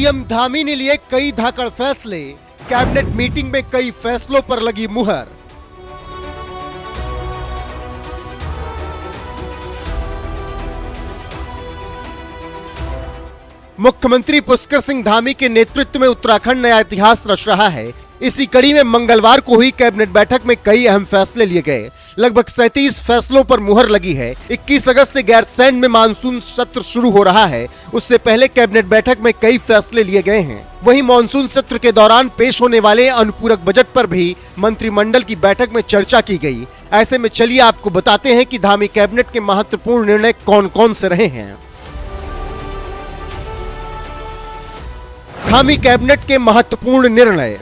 CM Dhami ने लिए कई धाकड़ फैसले, कैबिनेट मीटिंग में कई फैसलों पर लगी मुहर। मुख्यमंत्री पुष्कर सिंह धामी के नेतृत्व में उत्तराखंड नया इतिहास रच रहा है। इसी कड़ी में मंगलवार को हुई कैबिनेट बैठक में कई अहम फैसले लिए गए। लगभग 37 फैसलों पर मुहर लगी है। 21 अगस्त से गैरसैंण में मानसून सत्र शुरू हो रहा है। उससे पहले कैबिनेट बैठक में कई फैसले लिए गए हैं। वहीं मानसून सत्र के दौरान पेश होने वाले अनुपूरक बजट पर भी मंत्रिमंडल की बैठक में चर्चा की गई। ऐसे में चलिए आपको बताते हैं कि धामी कैबिनेट के महत्वपूर्ण निर्णय कौन कौन से रहे हैं। धामी कैबिनेट के महत्वपूर्ण निर्णय।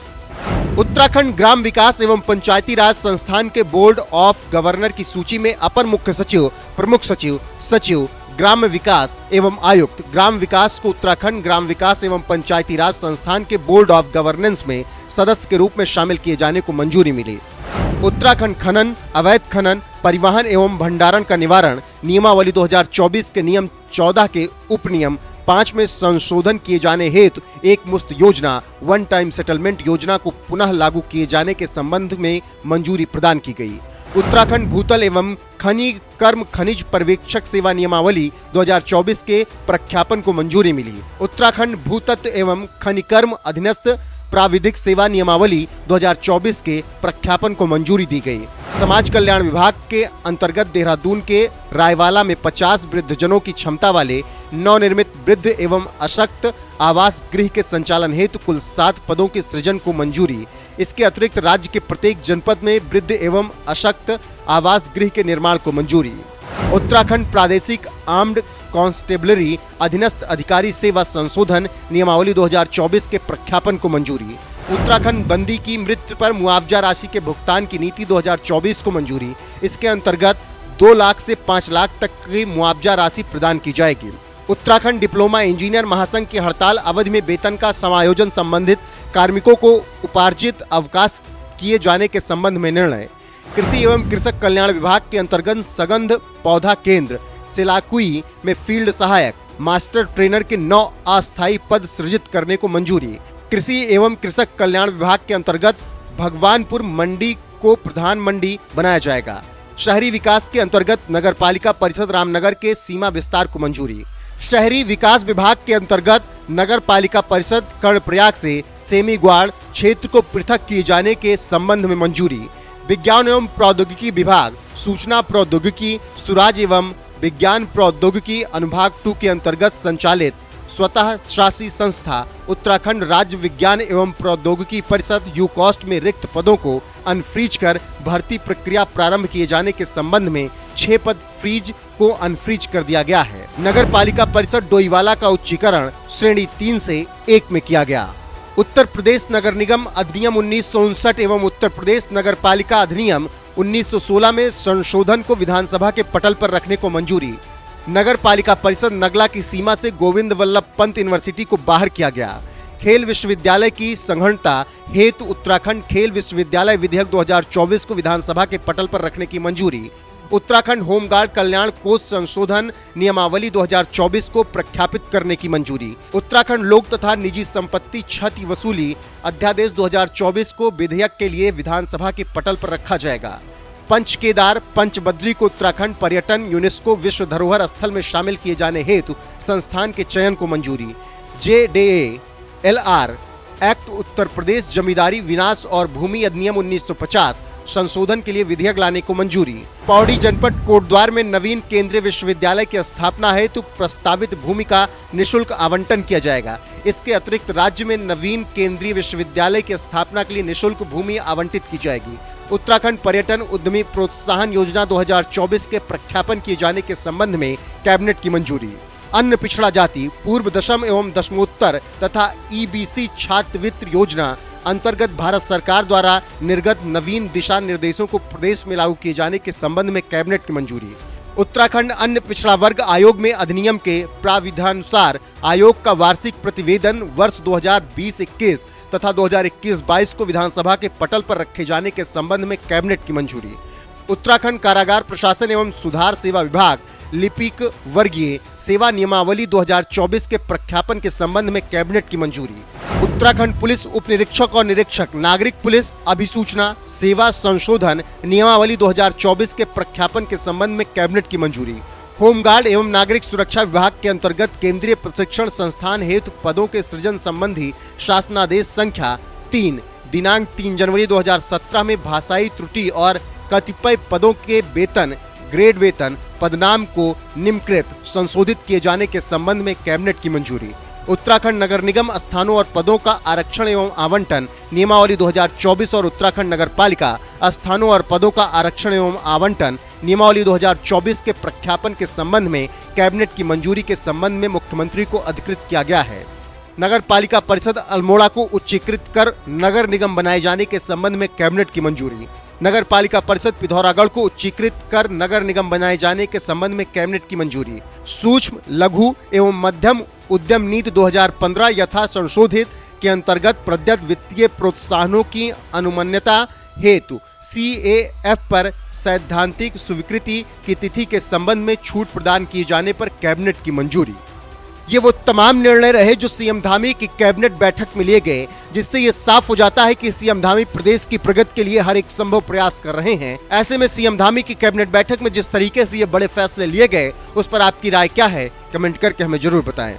उत्तराखंड ग्राम विकास एवं पंचायती राज संस्थान के बोर्ड ऑफ गवर्नर की सूची में अपर मुख्य सचिव, प्रमुख सचिव, सचिव ग्राम विकास एवं आयुक्त ग्राम विकास को उत्तराखंड ग्राम विकास एवं पंचायती राज संस्थान के बोर्ड ऑफ गवर्नेंस में सदस्य के रूप में शामिल किए जाने को मंजूरी मिली। उत्तराखंड खनन, अवैध खनन, परिवहन एवं भंडारण का निवारण नियमावली 2024 के नियम 14 के उपनियम 5 में संशोधन किए जाने हेतु एक मुश्त योजना, वन टाइम सेटलमेंट योजना को पुनः लागू किए जाने के संबंध में मंजूरी प्रदान की गई। उत्तराखंड भूतल एवं खनिज पर्यवेक्षक सेवा नियमावली 2024 के प्रख्यापन को मंजूरी मिली। उत्तराखंड भूतत्व एवं खनिकर्म अधीनस्थ प्राविधिक सेवा नियमावली 2024 के प्रख्यापन को मंजूरी दी गई। समाज कल्याण विभाग के अंतर्गत देहरादून के रायवाला में 50 वृद्धजनों की क्षमता वाले नवनिर्मित वृद्ध एवं अशक्त आवास गृह के संचालन हेतु कुल 7 पदों के सृजन को मंजूरी। इसके अतिरिक्त राज्य के प्रत्येक जनपद में वृद्ध एवं अशक्त आवास गृह के निर्माण को मंजूरी। उत्तराखंड प्रादेशिक आर्म्ड कांस्टेबलरी अधीनस्थ अधिकारी सेवा संशोधन नियमावली 2024 के प्रख्यापन को मंजूरी। उत्तराखंड बंदी की मृत्यु पर मुआवजा राशि के भुगतान की नीति 2024 को मंजूरी। इसके अंतर्गत 2 लाख से 5 लाख तक की मुआवजा राशि प्रदान की जाएगी। उत्तराखंड डिप्लोमा इंजीनियर महासंघ की हड़ताल अवधि में वेतन का समायोजन संबंधित कार्मिकों को उपार्जित अवकाश किए जाने के संबंध में निर्णय। कृषि एवं कृषक कल्याण विभाग के अंतर्गत सगंध पौधा केंद्र सिलाकुई में फील्ड सहायक मास्टर ट्रेनर के 9 अस्थायी पद सृजित करने को मंजूरी। कृषि एवं कृषक कल्याण विभाग के अंतर्गत भगवानपुर मंडी को प्रधान मंडी बनाया जाएगा। शहरी विकास के अंतर्गत नगर पालिका परिषद रामनगर के सीमा विस्तार को मंजूरी। शहरी विकास विभाग के अंतर्गत नगर पालिका परिषद कर्णप्रयाग से सेमीग्वाड़ क्षेत्र को पृथक किए जाने के संबंध में मंजूरी। विज्ञान एवं प्रौद्योगिकी विभाग सूचना प्रौद्योगिकी, सुराज एवं विज्ञान प्रौद्योगिकी अनुभाग 2 के अंतर्गत संचालित स्वतः शासी संस्था उत्तराखंड राज्य विज्ञान एवं प्रौद्योगिकी परिषद यूकॉस्ट में रिक्त पदों को अनफ्रीज कर भर्ती प्रक्रिया प्रारंभ किए जाने के संबंध में 6 पद फ्रीज को अनफ्रीज कर दिया गया है। नगर पालिका परिषद डोईवाला का उच्चीकरण श्रेणी 3 से 1 में किया गया। उत्तर प्रदेश नगर निगम अधिनियम 1959 एवं उत्तर प्रदेश नगर पालिका अधिनियम 1916 में संशोधन को विधानसभा के पटल पर रखने को मंजूरी। नगर पालिका परिषद नगला की सीमा से गोविंद वल्लभ पंत यूनिवर्सिटी को बाहर किया गया। खेल विश्वविद्यालय की संगठनता हेतु उत्तराखंड खेल विश्वविद्यालय विधेयक 2024 को विधानसभा के पटल पर रखने की मंजूरी। उत्तराखंड होमगार्ड कल्याण कोष संशोधन नियमावली 2024 को प्रख्यापित करने की मंजूरी। उत्तराखंड लोक तथा निजी संपत्ति क्षति वसूली अध्यादेश 2024 को विधेयक के लिए विधानसभा के पटल पर रखा जाएगा। पंच केदार पंचबद्री को उत्तराखंड पर्यटन यूनेस्को विश्व धरोहर स्थल में शामिल किए जाने हेतु संस्थान के चयन को मंजूरी। JDA-LR एक्ट उत्तर प्रदेश जमींदारी विनाश और भूमि अधिनियम 1950 संशोधन के लिए विधेयक लाने को मंजूरी। पौड़ी जनपद कोटद्वार में नवीन केंद्रीय विश्वविद्यालय की स्थापना हेतु प्रस्तावित भूमि का निःशुल्क आवंटन किया जाएगा। इसके अतिरिक्त राज्य में नवीन केंद्रीय विश्वविद्यालय की स्थापना के लिए निःशुल्क भूमि आवंटित की जाएगी। उत्तराखंड पर्यटन उद्यमी प्रोत्साहन योजना 2024 के प्रख्यापन किए जाने के संबंध में कैबिनेट की मंजूरी। अन्य पिछड़ा जाति पूर्व दशम एवं दशमोत्तर तथा EBC छात्रवृत्ति योजना अंतर्गत भारत सरकार द्वारा निर्गत नवीन दिशा निर्देशों को प्रदेश में लागू किए जाने के संबंध में कैबिनेट की मंजूरी। उत्तराखंड अन्य पिछड़ा वर्ग आयोग में अधिनियम के प्राविधानुसार आयोग का वार्षिक प्रतिवेदन वर्ष 2020-21 तथा 2021-22 को विधानसभा के पटल पर रखे जाने के संबंध में कैबिनेट की मंजूरी। उत्तराखंड कारागार प्रशासन एवं सुधार सेवा विभाग लिपिक वर्गीय सेवा नियमावली 2024 के प्रख्यापन के संबंध में कैबिनेट की मंजूरी। उत्तराखंड पुलिस उप निरीक्षक और निरीक्षक नागरिक पुलिस अभिसूचना सेवा संशोधन नियमावली 2024 के प्रख्यापन के संबंध में कैबिनेट की मंजूरी। होमगार्ड एवं नागरिक सुरक्षा विभाग के अंतर्गत केंद्रीय प्रशिक्षण संस्थान हेतु पदों के सृजन संबंधी शासनादेश संख्या 3 दिनांक 3 जनवरी 2017 में भाषाई त्रुटि और कतिपय पदों के वेतन ग्रेड वेतन पदनाम को निम्नकृत संशोधित किए जाने के संबंध में कैबिनेट की मंजूरी। उत्तराखंड नगर निगम स्थानों और पदों का आरक्षण एवं आवंटन नियमावली 2024 और उत्तराखंड नगर पालिका स्थानों और पदों का आरक्षण एवं आवंटन नियमावली 2024 के प्रख्यापन के संबंध में कैबिनेट की मंजूरी के संबंध में मुख्यमंत्री को अधिकृत किया गया है। नगर पालिका परिषद अल्मोड़ा को उच्चीकृत कर नगर निगम बनाए जाने के संबंध में कैबिनेट की मंजूरी। नगर पालिका परिषद पिथौरागढ़ को उच्चीकृत कर नगर निगम बनाए जाने के संबंध में कैबिनेट की मंजूरी। सूक्ष्म लघु एवं मध्यम उद्यम नीति 2015 यथा संशोधित के अंतर्गत प्रदत्त वित्तीय प्रोत्साहनों की अनुमन्यता हेतु CAF पर सैद्धांतिक स्वीकृति की तिथि के संबंध में छूट प्रदान किए जाने पर कैबिनेट की मंजूरी। ये वो तमाम निर्णय रहे जो सीएम धामी की कैबिनेट बैठक में लिए गए, जिससे ये साफ हो जाता है कि सीएम धामी प्रदेश की प्रगति के लिए हर एक संभव प्रयास कर रहे हैं। ऐसे में सीएम धामी की कैबिनेट बैठक में जिस तरीके से ये बड़े फैसले लिए गए, उस पर आपकी राय क्या है? कमेंट करके हमें जरूर बताएं।